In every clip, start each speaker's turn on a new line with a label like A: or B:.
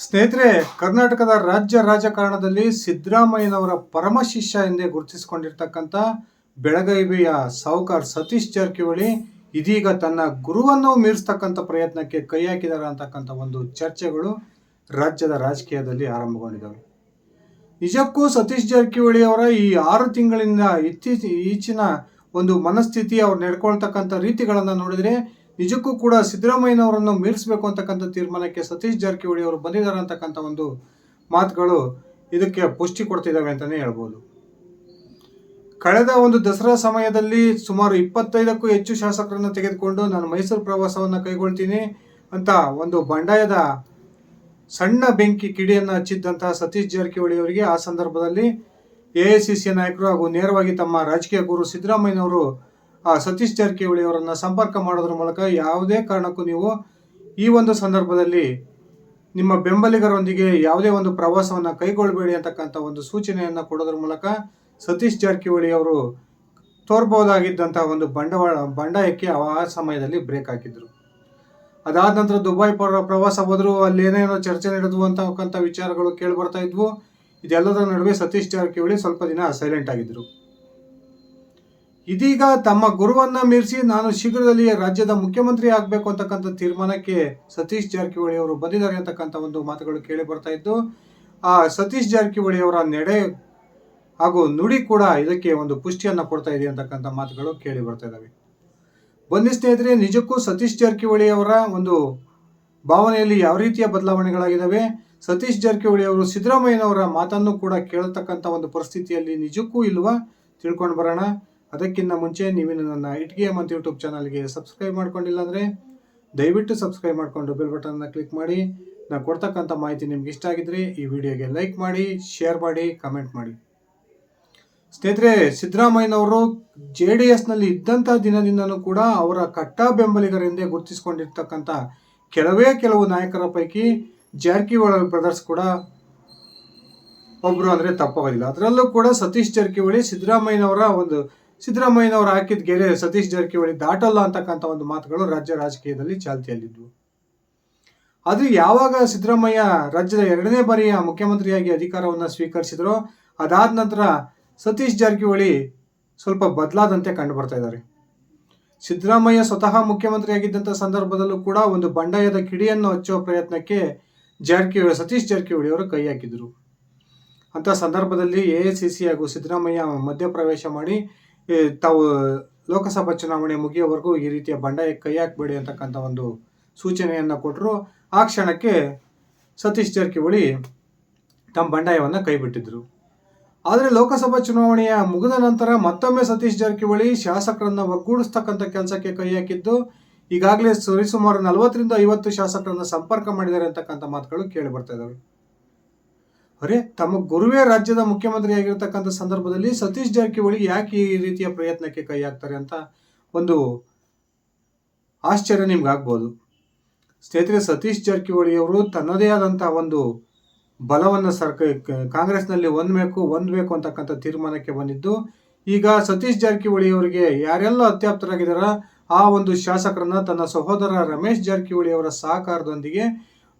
A: ಸ್ನೇಹಿತರೆ, ಕರ್ನಾಟಕದ ರಾಜ್ಯ ರಾಜಕಾರಣದಲ್ಲಿ ಸಿದ್ದರಾಮಯ್ಯನವರ ಪರಮ ಶಿಷ್ಯ ಎಂದೇ ಗುರುತಿಸಿಕೊಂಡಿರ್ತಕ್ಕಂಥ ಬೆಳಗಾವಿಯ ಸಾಹುಕಾರ ಸತೀಶ್ ಜಾರಕಿಹೊಳಿ ಇದೀಗ ತನ್ನ ಗುರುವನ್ನು ಮೀರಿಸ್ತಕ್ಕಂಥ ಪ್ರಯತ್ನಕ್ಕೆ ಕೈ ಹಾಕಿದ್ದಾರೆ ಅಂತಕ್ಕಂಥ ಒಂದು ಚರ್ಚೆಗಳು ರಾಜ್ಯದ ರಾಜಕೀಯದಲ್ಲಿ ಆರಂಭಗೊಂಡಿದ್ದಾವೆ. ನಿಜಕ್ಕೂ ಸತೀಶ್ ಜಾರಕಿಹೊಳಿ ಅವರ ಈ 6 ತಿಂಗಳಿಂದ ಈಚಿನ ಒಂದು ಮನಸ್ಥಿತಿ, ಅವ್ರು ನಡ್ಕೊಳ್ತಕ್ಕಂಥ ರೀತಿಗಳನ್ನು ನೋಡಿದರೆ ನಿಜಕ್ಕೂ ಕೂಡ ಸಿದ್ದರಾಮಯ್ಯನವರನ್ನು ಮೀರಿಸಬೇಕು ಅಂತಕ್ಕಂಥ ತೀರ್ಮಾನಕ್ಕೆ ಸತೀಶ್ ಜಾರಕಿಹೊಳಿ ಅವರು ಬಂದಿದ್ದಾರೆ ಅಂತಕ್ಕಂಥ ಒಂದು ಮಾತುಗಳು ಇದಕ್ಕೆ ಪುಷ್ಟಿ ಕೊಡ್ತಿದ್ದಾವೆ ಅಂತಲೇ ಹೇಳ್ಬೋದು. ಕಳೆದ ಒಂದು ದಸರಾ ಸಮಯದಲ್ಲಿ ಸುಮಾರು 25ಕ್ಕೂ ಹೆಚ್ಚು ಶಾಸಕರನ್ನು ತೆಗೆದುಕೊಂಡು ನಾನು ಮೈಸೂರು ಪ್ರವಾಸವನ್ನು ಕೈಗೊಳ್ತೀನಿ ಅಂತ ಒಂದು ಬಂಡಾಯದ ಸಣ್ಣ ಬೆಂಕಿ ಕಿಡಿಯನ್ನು ಹಚ್ಚಿದ್ದಂತಹ ಸತೀಶ್ ಜಾರಕಿಹೊಳಿ ಅವರಿಗೆ ಆ ಸಂದರ್ಭದಲ್ಲಿ AICC ನಾಯಕರು ಹಾಗೂ ನೇರವಾಗಿ ತಮ್ಮ ರಾಜಕೀಯ ಗುರು ಸಿದ್ದರಾಮಯ್ಯನವರು ಸತೀಶ್ ಜಾರಕಿಹೊಳಿ ಅವರನ್ನು ಸಂಪರ್ಕ ಮಾಡೋದ್ರ ಮೂಲಕ ಯಾವುದೇ ಕಾರಣಕ್ಕೂ ನೀವು ಈ ಒಂದು ಸಂದರ್ಭದಲ್ಲಿ ನಿಮ್ಮ ಬೆಂಬಲಿಗರೊಂದಿಗೆ ಯಾವುದೇ ಒಂದು ಪ್ರವಾಸವನ್ನು ಕೈಗೊಳ್ಳಬೇಡಿ ಅಂತಕ್ಕಂಥ ಒಂದು ಸೂಚನೆಯನ್ನು ಕೊಡೋದ್ರ ಮೂಲಕ ಸತೀಶ್ ಜಾರಕಿಹೊಳಿ ಅವರು ತೋರ್ಬಹುದಾಗಿದ್ದಂತಹ ಒಂದು ಬಂಡಾಯಕ್ಕೆ ಆ ಸಮಯದಲ್ಲಿ ಬ್ರೇಕ್ ಹಾಕಿದ್ರು. ಅದಾದ ನಂತರ ದುಬೈ ಪ್ರವಾಸ ಹೋದ್ರು, ಅಲ್ಲಿ ಏನೇನೋ ಚರ್ಚೆ ನಡೆದ್ವು ಅಂತಕ್ಕಂಥ ವಿಚಾರಗಳು ಕೇಳಿ ಬರ್ತಾ ಇದ್ವು. ಇದೆಲ್ಲದರ ನಡುವೆ ಸತೀಶ್ ಜಾರಕಿಹೊಳಿ ಸ್ವಲ್ಪ ದಿನ ಸೈಲೆಂಟ್ ಆಗಿದ್ರು. ಇದೀಗ ತಮ್ಮ ಗುರುವನ್ನ ಮೀರಿಸಿ ನಾನು ಶೀಘ್ರದಲ್ಲಿ ರಾಜ್ಯದ ಮುಖ್ಯಮಂತ್ರಿ ಆಗಬೇಕು ಅಂತಕ್ಕಂಥ ತೀರ್ಮಾನಕ್ಕೆ ಸತೀಶ್ ಜಾರಕಿಹೊಳಿ ಅವರು ಬಂದಿದ್ದಾರೆ ಅಂತಕ್ಕಂಥ ಒಂದು ಮಾತುಗಳು ಕೇಳಿ ಬರ್ತಾ ಇದ್ದು, ಆ ಸತೀಶ್ ಜಾರಕಿಹೊಳಿ ಅವರ ನಡೆ ಹಾಗೂ ನುಡಿ ಕೂಡ ಇದಕ್ಕೆ ಒಂದು ಪುಷ್ಟಿಯನ್ನು ಕೊಡ್ತಾ ಇದೆ ಅಂತಕ್ಕಂಥ ಮಾತುಗಳು ಕೇಳಿ ಬರ್ತಾ ಇದ್ದಾವೆ. ಬನ್ನಿ ಸ್ನೇಹಿತರೆ, ನಿಜಕ್ಕೂ ಸತೀಶ್ ಜಾರಕಿಹೊಳಿ ಅವರ ಒಂದು ಭಾವನೆಯಲ್ಲಿ ಯಾವ ರೀತಿಯ ಬದಲಾವಣೆಗಳಾಗಿದ್ದಾವೆ, ಸತೀಶ್ ಜಾರಕಿಹೊಳಿ ಅವರು ಸಿದ್ದರಾಮಯ್ಯನವರ ಮಾತನ್ನು ಕೂಡ ಕೇಳತಕ್ಕಂಥ ಒಂದು ಪರಿಸ್ಥಿತಿಯಲ್ಲಿ ನಿಜಕ್ಕೂ ಇಲ್ವಾ, ತಿಳ್ಕೊಂಡು ಬರೋಣ. ಅದಕ್ಕಿಂತ ಮುಂಚೆ ನೀವೇನು ನನ್ನ ಇಟ್ಗೇಮ್ ಅಂತ ಯೂಟ್ಯೂಬ್ ಚಾನಲ್ಗೆ ಸಬ್ಸ್ಕ್ರೈಬ್ ಮಾಡ್ಕೊಂಡಿಲ್ಲ ಅಂದರೆ ದಯವಿಟ್ಟು ಸಬ್ಸ್ಕ್ರೈಬ್ ಮಾಡಿಕೊಂಡು ಬೆಲ್ ಬಟನ್ನ ಕ್ಲಿಕ್ ಮಾಡಿ. ನಾನು ಕೊಡ್ತಕ್ಕಂಥ ಮಾಹಿತಿ ನಿಮ್ಗೆ ಇಷ್ಟ ಆಗಿದ್ರೆ ಈ ವಿಡಿಯೋಗೆ ಲೈಕ್ ಮಾಡಿ, ಶೇರ್ ಮಾಡಿ, ಕಮೆಂಟ್ ಮಾಡಿ. ಸ್ನೇಹಿತರೆ, ಸಿದ್ದರಾಮಯ್ಯನವರು JDSನಲ್ಲಿ ಇದ್ದಂಥ ದಿನದಿಂದನೂ ಕೂಡ ಅವರ ಕಟ್ಟ ಬೆಂಬಲಿಗರೆಂದೇ ಗುರುತಿಸಿಕೊಂಡಿರ್ತಕ್ಕಂಥ ಕೆಲವು ನಾಯಕರ ಪೈಕಿ ಜಾರಕಿಹೊಳಿ ಬ್ರದರ್ಸ್ ಕೂಡ ಒಬ್ಬರು ಅಂದರೆ ತಪ್ಪಾಗೋದಿಲ್ಲ. ಅದರಲ್ಲೂ ಕೂಡ ಸತೀಶ್ ಜಾರಕಿಹೊಳಿ ಸಿದ್ದರಾಮಯ್ಯನವರು ಹಾಕಿದ ಗೆರೆ ಸತೀಶ್ ಜಾರಕಿಹೊಳಿ ದಾಟಲ್ಲ ಅಂತಕ್ಕಂಥ ಒಂದು ಮಾತುಗಳು ರಾಜ್ಯ ರಾಜಕೀಯದಲ್ಲಿ ಚಾಲ್ತಿಯಲ್ಲಿದ್ವು. ಆದರೆ ಯಾವಾಗ ಸಿದ್ದರಾಮಯ್ಯ ರಾಜ್ಯದ 2ನೇ ಬಾರಿಯ ಮುಖ್ಯಮಂತ್ರಿಯಾಗಿ ಅಧಿಕಾರವನ್ನು ಸ್ವೀಕರಿಸಿದರೋ ಅದಾದ ನಂತರ ಸತೀಶ್ ಜಾರಕಿಹೊಳಿ ಸ್ವಲ್ಪ ಬದಲಾದಂತೆ ಕಂಡು ಬರ್ತಾ ಇದ್ದಾರೆ. ಸಿದ್ದರಾಮಯ್ಯ ಸ್ವತಃ ಮುಖ್ಯಮಂತ್ರಿಯಾಗಿದ್ದಂಥ ಸಂದರ್ಭದಲ್ಲೂ ಕೂಡ ಒಂದು ಬಂಡಾಯದ ಕಿಡಿಯನ್ನು ಹಚ್ಚುವ ಪ್ರಯತ್ನಕ್ಕೆ ಸತೀಶ್ ಜಾರಕಿಹೊಳಿ ಅವರು ಕೈ ಹಾಕಿದರು. ಅಂಥ ಸಂದರ್ಭದಲ್ಲಿ AICC ಹಾಗೂ ಸಿದ್ದರಾಮಯ್ಯ ಮಧ್ಯಪ್ರವೇಶ ಮಾಡಿ ತಾವು ಲೋಕಸಭಾ ಚುನಾವಣೆ ಮುಗಿಯೋವರೆಗೂ ಈ ರೀತಿಯ ಬಂಡಾಯಕ್ಕೆ ಕೈ ಹಾಕಬೇಡಿ ಅಂತಕ್ಕಂಥ ಒಂದು ಸೂಚನೆಯನ್ನು ಕೊಟ್ಟರು. ಆ ಕ್ಷಣಕ್ಕೆ ಸತೀಶ್ ಜಾರಕಿಹೊಳಿ ತಮ್ಮ ಬಂಡಾಯವನ್ನು ಕೈಬಿಟ್ಟಿದ್ರು. ಆದರೆ ಲೋಕಸಭಾ ಚುನಾವಣೆಯ ಮುಗಿದ ನಂತರ ಮತ್ತೊಮ್ಮೆ ಸತೀಶ್ ಜಾರಕಿಹೊಳಿ ಶಾಸಕರನ್ನು ಒಗ್ಗೂಡಿಸ್ತಕ್ಕಂಥ ಕೆಲಸಕ್ಕೆ ಕೈ ಹಾಕಿದ್ದು, ಈಗಾಗಲೇ ಸರಿಸುಮಾರು 40ರಿಂದ 50 ಶಾಸಕರನ್ನು ಸಂಪರ್ಕ ಮಾಡಿದ್ದಾರೆ ಅಂತಕ್ಕಂಥ ಮಾತುಗಳು ಕೇಳಿ ಬರ್ತಾ ಇದ್ದಾವೆ. ತಮ್ಮ ಗುರುವೇ ರಾಜ್ಯದ ಮುಖ್ಯಮಂತ್ರಿ ಆಗಿರ್ತಕ್ಕಂಥ ಸಂದರ್ಭದಲ್ಲಿ ಸತೀಶ್ ಜಾರಕಿಹೊಳಿ ಯಾಕೆ ಈ ರೀತಿಯ ಪ್ರಯತ್ನಕ್ಕೆ ಕೈ ಹಾಕ್ತಾರೆ ಅಂತ ಒಂದು ಆಶ್ಚರ್ಯ ನಿಮ್ಗೆ ಆಗ್ಬೋದು. ಸ್ನೇಹಿತರೆ, ಸತೀಶ್ ಜಾರಕಿಹೊಳಿ ಅವರು ತನ್ನದೇ ಆದಂಥ ಒಂದು ಬಲವನ್ನು ಕಾಂಗ್ರೆಸ್ನಲ್ಲಿ ಹೊಂದಬೇಕು ಅಂತಕ್ಕಂಥ ತೀರ್ಮಾನಕ್ಕೆ ಬಂದಿದ್ದು, ಈಗ ಸತೀಶ್ ಜಾರಕಿಹೊಳಿ ಅವರಿಗೆ ಯಾರೆಲ್ಲ ಅತ್ಯಾಪ್ತರಾಗಿದ್ದಾರ ಆ ಒಂದು ಶಾಸಕರನ್ನ ತನ್ನ ಸಹೋದರ ರಮೇಶ್ ಜಾರಕಿಹೊಳಿ ಅವರ ಸಹಕಾರದೊಂದಿಗೆ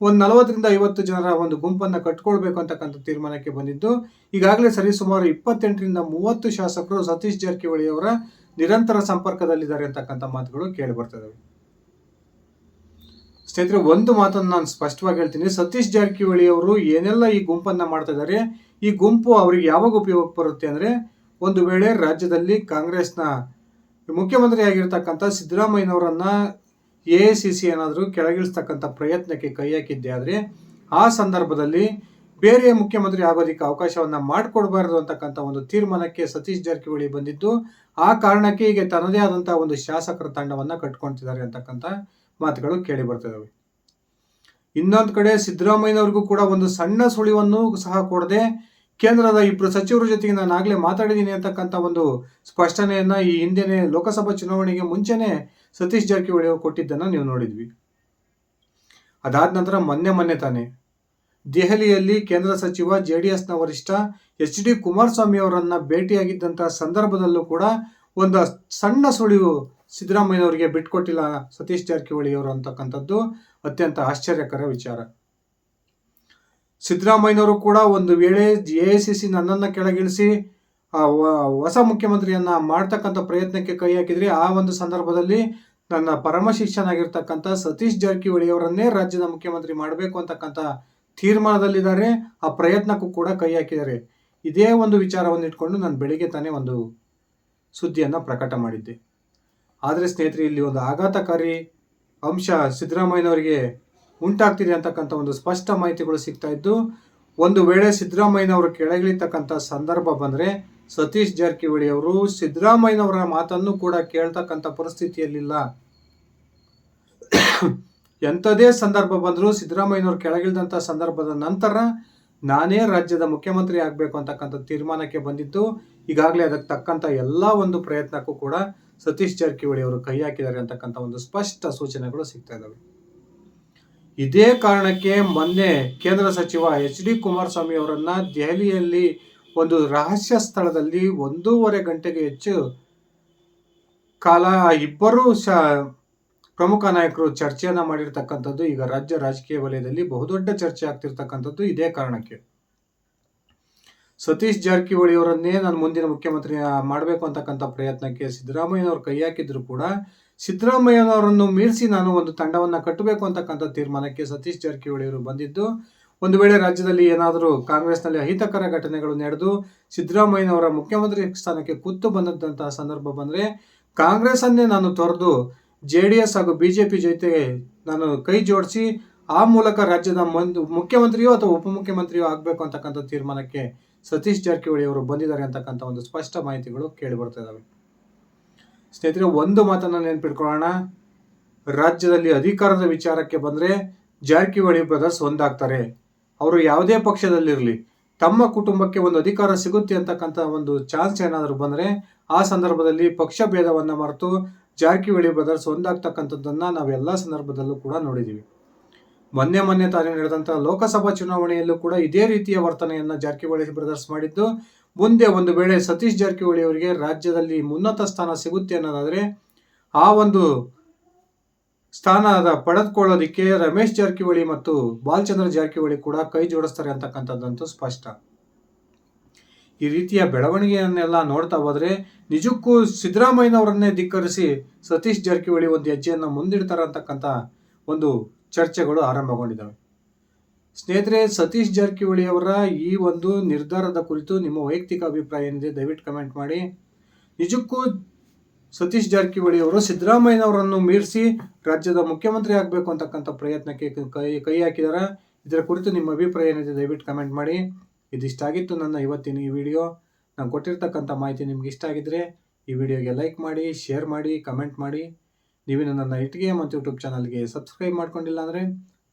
A: ಒಂದು 40ರಿಂದ 50 ಜನರ ಒಂದು ಗುಂಪನ್ನು ಕಟ್ಕೊಳ್ಬೇಕು ಅಂತಕ್ಕಂಥ ತೀರ್ಮಾನಕ್ಕೆ ಬಂದಿದ್ದು, ಈಗಾಗಲೇ ಸರಿಸುಮಾರು 28ರಿಂದ 30 ಶಾಸಕರು ಸತೀಶ್ ಜಾರಕಿಹೊಳಿ ಅವರ ನಿರಂತರ ಸಂಪರ್ಕದಲ್ಲಿದ್ದಾರೆ ಅಂತಕ್ಕಂಥ ಮಾತುಗಳು ಕೇಳಿ ಬರ್ತವೆ. ಸ್ನೇಹಿತರೆ, ಒಂದು ಮಾತನ್ನು ನಾನು ಸ್ಪಷ್ಟವಾಗಿ ಹೇಳ್ತೀನಿ, ಸತೀಶ್ ಜಾರಕಿಹೊಳಿ ಅವರು ಏನೆಲ್ಲ ಈ ಗುಂಪನ್ನು ಮಾಡ್ತಾ ಇದ್ದಾರೆ, ಈ ಗುಂಪು ಅವರಿಗೆ ಯಾವಾಗ ಉಪಯೋಗಕ್ಕೆ ಬರುತ್ತೆ ಅಂದರೆ, ಒಂದು ವೇಳೆ ರಾಜ್ಯದಲ್ಲಿ ಕಾಂಗ್ರೆಸ್ನ ಮುಖ್ಯಮಂತ್ರಿ ಆಗಿರ್ತಕ್ಕಂಥ ಸಿದ್ದರಾಮಯ್ಯನವರನ್ನ AICC ಏನಾದರೂ ಕೆಳಗಿಳಿಸ್ತಕ್ಕಂಥ ಪ್ರಯತ್ನಕ್ಕೆ ಕೈ ಹಾಕಿದ್ದೆ ಆದರೆ ಆ ಸಂದರ್ಭದಲ್ಲಿ ಬೇರೆ ಮುಖ್ಯಮಂತ್ರಿ ಆಗೋದಕ್ಕೆ ಅವಕಾಶವನ್ನು ಮಾಡಿಕೊಡ್ಬಾರ್ದು ಅಂತಕ್ಕಂಥ ಒಂದು ತೀರ್ಮಾನಕ್ಕೆ ಸತೀಶ್ ಜಾರಕಿಹೊಳಿ ಬಂದಿದ್ದು, ಆ ಕಾರಣಕ್ಕೆ ಈಗ ತನ್ನದೇ ಆದಂಥ ಒಂದು ಶಾಸಕರ ತಂಡವನ್ನು ಕಟ್ಕೊಳ್ತಿದ್ದಾರೆ ಅಂತಕ್ಕಂಥ ಮಾತುಗಳು ಕೇಳಿ ಬರ್ತಿದ್ದಾವೆ. ಇನ್ನೊಂದು ಕಡೆ ಸಿದ್ದರಾಮಯ್ಯನವ್ರಿಗೂ ಕೂಡ ಒಂದು ಸಣ್ಣ ಸುಳಿವನ್ನು ಸಹ ಕೊಡದೆ ಕೇಂದ್ರದ 2 ಸಚಿವರ ಜೊತೆಗೆ ನಾನು ಆಗಲೇ ಮಾತಾಡಿದ್ದೀನಿ ಅಂತಕ್ಕಂಥ ಒಂದು ಸ್ಪಷ್ಟನೆಯನ್ನು ಈ ಹಿಂದೆನೇ ಲೋಕಸಭಾ ಚುನಾವಣೆಗೆ ಮುಂಚೆನೇ ಸತೀಶ್ ಜಾರಕಿಹೊಳಿ ಅವರು ಕೊಟ್ಟಿದ್ದನ್ನು ನೀವು ನೋಡಿದ್ವಿ. ಅದಾದ ನಂತರ ಮೊನ್ನೆ ತಾನೇ ದೆಹಲಿಯಲ್ಲಿ ಕೇಂದ್ರ ಸಚಿವ JDSನ ವರಿಷ್ಠ HD ಕುಮಾರಸ್ವಾಮಿ ಅವರನ್ನು ಭೇಟಿಯಾಗಿದ್ದಂಥ ಸಂದರ್ಭದಲ್ಲೂ ಕೂಡ ಒಂದು ಸಣ್ಣ ಸುಳಿವು ಸಿದ್ದರಾಮಯ್ಯನವರಿಗೆ ಬಿಟ್ಕೊಟ್ಟಿಲ್ಲ ಸತೀಶ್ ಜಾರಕಿಹೊಳಿ ಅವರು ಅಂತಕ್ಕಂಥದ್ದು ಅತ್ಯಂತ ಆಶ್ಚರ್ಯಕರ ವಿಚಾರ. ಸಿದ್ದರಾಮಯ್ಯನವರು ಕೂಡ ಒಂದು ವೇಳೆ AICC ನನ್ನನ್ನು ಕೆಳಗಿಳಿಸಿ ಹೊಸ ಮುಖ್ಯಮಂತ್ರಿಯನ್ನ ಮಾಡ್ತಕ್ಕಂಥ ಪ್ರಯತ್ನಕ್ಕೆ ಕೈ ಹಾಕಿದ್ರೆ ಆ ಒಂದು ಸಂದರ್ಭದಲ್ಲಿ ನನ್ನ ಪರಮ ಶಿಷ್ಯನಾಗಿರ್ತಕ್ಕಂಥ ಸತೀಶ್ ಜಾರಕಿಹೊಳಿ ಅವರನ್ನೇ ರಾಜ್ಯದ ಮುಖ್ಯಮಂತ್ರಿ ಮಾಡಬೇಕು ಅಂತಕ್ಕಂಥ ತೀರ್ಮಾನದಲ್ಲಿದ್ದಾರೆ. ಆ ಪ್ರಯತ್ನಕ್ಕೂ ಕೂಡ ಕೈ ಹಾಕಿದ್ದಾರೆ. ಇದೇ ಒಂದು ವಿಚಾರವನ್ನು ಇಟ್ಕೊಂಡು ನಾನು ಬೆಳಿಗ್ಗೆ ತಾನೇ ಒಂದು ಸುದ್ದಿಯನ್ನು ಪ್ರಕಟ ಮಾಡಿದ್ದೆ. ಆದರೆ ಸ್ನೇಹಿತರೆ, ಇಲ್ಲಿ ಒಂದು ಆಘಾತಕಾರಿ ಅಂಶ ಸಿದ್ದರಾಮಯ್ಯನವರಿಗೆ ಉಂಟಾಗ್ತಿದೆ ಅಂತಕ್ಕಂಥ ಒಂದು ಸ್ಪಷ್ಟ ಮಾಹಿತಿಗಳು ಸಿಗ್ತಾ ಇದ್ದು, ಒಂದು ವೇಳೆ ಸಿದ್ದರಾಮಯ್ಯನವರು ಕೆಳಗಿಳಿತಕ್ಕಂಥ ಸಂದರ್ಭ ಬಂದರೆ ಸತೀಶ್ ಜಾರಕಿಹೊಳಿ ಅವರು ಸಿದ್ದರಾಮಯ್ಯನವರ ಮಾತನ್ನು ಕೂಡ ಕೇಳ್ತಕ್ಕಂಥ ಪರಿಸ್ಥಿತಿಯಲ್ಲಿಲ್ಲ. ಎಂಥದೇ ಸಂದರ್ಭ ಬಂದರೂ ಸಿದ್ದರಾಮಯ್ಯನವರು ಕೆಳಗಿಳಿದಂಥ ಸಂದರ್ಭದ ನಂತರ ನಾನೇ ರಾಜ್ಯದ ಮುಖ್ಯಮಂತ್ರಿ ಆಗಬೇಕು ಅಂತಕ್ಕಂಥ ತೀರ್ಮಾನಕ್ಕೆ ಬಂದಿದ್ದು, ಈಗಾಗಲೇ ಅದಕ್ಕೆ ತಕ್ಕಂಥ ಎಲ್ಲ ಒಂದು ಪ್ರಯತ್ನಕ್ಕೂ ಕೂಡ ಸತೀಶ್ ಜಾರಕಿಹೊಳಿ ಅವರು ಕೈ ಹಾಕಿದ್ದಾರೆ ಅಂತಕ್ಕಂಥ ಒಂದು ಸ್ಪಷ್ಟ ಸೂಚನೆಗಳು ಸಿಗ್ತಾ ಇದ್ದಾವೆ. ಇದೇ ಕಾರಣಕ್ಕೆ ಮೊನ್ನೆ ಕೇಂದ್ರ ಸಚಿವ HD ಕುಮಾರಸ್ವಾಮಿ ಅವರನ್ನ ದೆಹಲಿಯಲ್ಲಿ ಒಂದು ರಹಸ್ಯ ಸ್ಥಳದಲ್ಲಿ 1.5 ಗಂಟೆಗೆ ಹೆಚ್ಚು ಕಾಲ ಇಬ್ಬರು ಪ್ರಮುಖ ನಾಯಕರು ಚರ್ಚೆಯನ್ನ ಮಾಡಿರ್ತಕ್ಕಂಥದ್ದು ಈಗ ರಾಜ್ಯ ರಾಜಕೀಯ ವಲಯದಲ್ಲಿ ಬಹುದೊಡ್ಡ ಚರ್ಚೆ ಆಗ್ತಿರ್ತಕ್ಕಂಥದ್ದು ಇದೇ ಕಾರಣಕ್ಕೆ. ಸತೀಶ್ ಜಾರಕಿಹೊಳಿ ಅವರನ್ನೇ ನಾನು ಮುಂದಿನ ಮುಖ್ಯಮಂತ್ರಿ ಮಾಡಬೇಕು ಅಂತಕ್ಕಂಥ ಪ್ರಯತ್ನಕ್ಕೆ ಸಿದ್ದರಾಮಯ್ಯನವರು ಕೈ ಹಾಕಿದ್ರು ಕೂಡ ಸಿದ್ದರಾಮಯ್ಯನವರನ್ನು ಮೀರಿಸಿ ನಾನು ಒಂದು ತಂಡವನ್ನು ಕಟ್ಟಬೇಕು ಅಂತಕ್ಕಂಥ ತೀರ್ಮಾನಕ್ಕೆ ಸತೀಶ್ ಜಾರಕಿಹೊಳಿ ಅವರು ಬಂದಿದ್ದು, ಒಂದು ವೇಳೆ ರಾಜ್ಯದಲ್ಲಿ ಏನಾದರೂ ಕಾಂಗ್ರೆಸ್ನಲ್ಲಿ ಅಹಿತಕರ ಘಟನೆಗಳು ನಡೆದು ಸಿದ್ದರಾಮಯ್ಯನವರ ಮುಖ್ಯಮಂತ್ರಿ ಸ್ಥಾನಕ್ಕೆ ಕುತ್ತು ಬಂದಂತಹ ಸಂದರ್ಭ ಬಂದರೆ ಕಾಂಗ್ರೆಸ್ ಅನ್ನೇ ನಾನು ತೊರೆದು JDS ಹಾಗೂ BJP ಜೊತೆ ನಾನು ಕೈ ಜೋಡಿಸಿ ಆ ಮೂಲಕ ರಾಜ್ಯದ ಮುಖ್ಯಮಂತ್ರಿಯೋ ಅಥವಾ ಉಪಮುಖ್ಯಮಂತ್ರಿಯೋ ಆಗಬೇಕು ಅಂತಕ್ಕಂಥ ತೀರ್ಮಾನಕ್ಕೆ ಸತೀಶ್ ಜಾರಕಿಹೊಳಿ ಅವರು ಬಂದಿದ್ದಾರೆ ಅಂತಕ್ಕಂಥ ಒಂದು ಸ್ಪಷ್ಟ ಮಾಹಿತಿಗಳು ಕೇಳಿ ಬರ್ತಾ ಇದ್ದಾವೆ. ಸ್ನೇಹಿತರೆ, ಒಂದು ಮಾತನ್ನು ನೆನಪಿಟ್ಕೊಳ್ಳೋಣ, ರಾಜ್ಯದಲ್ಲಿ ಅಧಿಕಾರದ ವಿಚಾರಕ್ಕೆ ಬಂದರೆ ಜಾರಕಿಹೊಳಿ ಬ್ರದರ್ಸ್ ಒಂದಾಗ್ತಾರೆ. ಅವರು ಯಾವುದೇ ಪಕ್ಷದಲ್ಲಿರಲಿ ತಮ್ಮ ಕುಟುಂಬಕ್ಕೆ ಒಂದು ಅಧಿಕಾರ ಸಿಗುತ್ತೆ ಅಂತಕ್ಕಂಥ ಒಂದು ಚಾನ್ಸ್ ಏನಾದರೂ ಬಂದರೆ ಆ ಸಂದರ್ಭದಲ್ಲಿ ಪಕ್ಷ ಭೇದವನ್ನು ಮರೆತು ಜಾರಕಿಹೊಳಿ ಬ್ರದರ್ಸ್ ಒಂದಾಗ್ತಕ್ಕಂಥದ್ದನ್ನು ನಾವೆಲ್ಲ ಸಂದರ್ಭದಲ್ಲೂ ಕೂಡ ನೋಡಿದ್ದೀವಿ. ಮೊನ್ನೆ ತಾನೇ ನಡೆದಂಥ ಲೋಕಸಭಾ ಚುನಾವಣೆಯಲ್ಲೂ ಕೂಡ ಇದೇ ರೀತಿಯ ವರ್ತನೆಯನ್ನು ಜಾರಕಿಹೊಳಿ ಬ್ರದರ್ಸ್ ಮಾಡಿದ್ದು, ಮುಂದೆ ಒಂದು ವೇಳೆ ಸತೀಶ್ ಜಾರಕಿಹೊಳಿ ಅವರಿಗೆ ರಾಜ್ಯದಲ್ಲಿ ಉನ್ನತ ಸ್ಥಾನ ಸಿಗುತ್ತೆ ಅನ್ನೋದಾದರೆ ಆ ಒಂದು ಸ್ಥಾನದ ಪಡೆದುಕೊಳ್ಳೋದಕ್ಕೆ ರಮೇಶ್ ಜಾರಕಿಹೊಳಿ ಮತ್ತು ಬಾಲಚಂದ್ರ ಜಾರಕಿಹೊಳಿ ಕೂಡ ಕೈ ಜೋಡಿಸ್ತಾರೆ ಅಂತಕ್ಕಂಥದ್ದಂತೂ ಸ್ಪಷ್ಟ. ಈ ರೀತಿಯ ಬೆಳವಣಿಗೆಯನ್ನೆಲ್ಲ ನೋಡ್ತಾ ಹೋದರೆ ನಿಜಕ್ಕೂ ಸಿದ್ದರಾಮಯ್ಯನವರನ್ನೇ ಧಿಕ್ಕರಿಸಿ ಸತೀಶ್ ಜಾರಕಿಹೊಳಿ ಒಂದು ಹೆಜ್ಜೆಯನ್ನು ಮುಂದಿಡ್ತಾರೆ ಅಂತಕ್ಕಂಥ ಒಂದು ಚರ್ಚೆಗಳು ಆರಂಭಗೊಂಡಿದ್ದಾವೆ. ಸ್ನೇಹಿತರೆ, ಸತೀಶ್ ಜಾರಕಿಹೊಳಿ ಅವರ ಈ ಒಂದು ನಿರ್ಧಾರದ ಕುರಿತು ನಿಮ್ಮ ವೈಯಕ್ತಿಕ ಅಭಿಪ್ರಾಯ ಏನಿದೆ ದಯವಿಟ್ಟು ಕಮೆಂಟ್ ಮಾಡಿ. ನಿಜಕ್ಕೂ ಸತೀಶ್ ಜಾರಕಿಹೊಳಿ ಅವರು ಸಿದ್ದರಾಮಯ್ಯನವರನ್ನು ಮೀರಿಸಿ ರಾಜ್ಯದ ಮುಖ್ಯಮಂತ್ರಿ ಆಗಬೇಕು ಅಂತಕ್ಕಂಥ ಪ್ರಯತ್ನಕ್ಕೆ ಕೈ ಹಾಕಿದ್ದಾರೆ. ಇದರ ಕುರಿತು ನಿಮ್ಮ ಅಭಿಪ್ರಾಯ ಏನಿದೆ ದಯವಿಟ್ಟು ಕಮೆಂಟ್ ಮಾಡಿ. ಇದಿಷ್ಟಾಗಿತ್ತು ನನ್ನ ಇವತ್ತಿನ ಈ ವಿಡಿಯೋ. ನಾನು ಕೊಟ್ಟಿರ್ತಕ್ಕಂಥ ಮಾಹಿತಿ ನಿಮ್ಗೆ ಇಷ್ಟ ಆಗಿದ್ರೆ ಈ ವಿಡಿಯೋಗೆ ಲೈಕ್ ಮಾಡಿ, ಶೇರ್ ಮಾಡಿ, ಕಮೆಂಟ್ ಮಾಡಿ. ನೀವೇನು ನನ್ನ ಇಟ್ಟಿಗೆ ಮತ್ತು ಯೂಟ್ಯೂಬ್ ಚಾನಲ್ಗೆ ಸಬ್ಸ್ಕ್ರೈಬ್ ಮಾಡ್ಕೊಂಡಿಲ್ಲ ಅಂದರೆ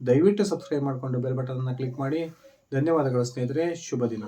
A: ದಯವಿಟ್ಟು ಸಬ್ಸ್ಕ್ರೈಬ್ ಮಾಡಿಕೊಂಡು ಬೆಲ್ ಬಟನನ್ನು ಕ್ಲಿಕ್ ಮಾಡಿ. ಧನ್ಯವಾದಗಳು ಸ್ನೇಹಿತರೆ, ಶುಭ ದಿನ.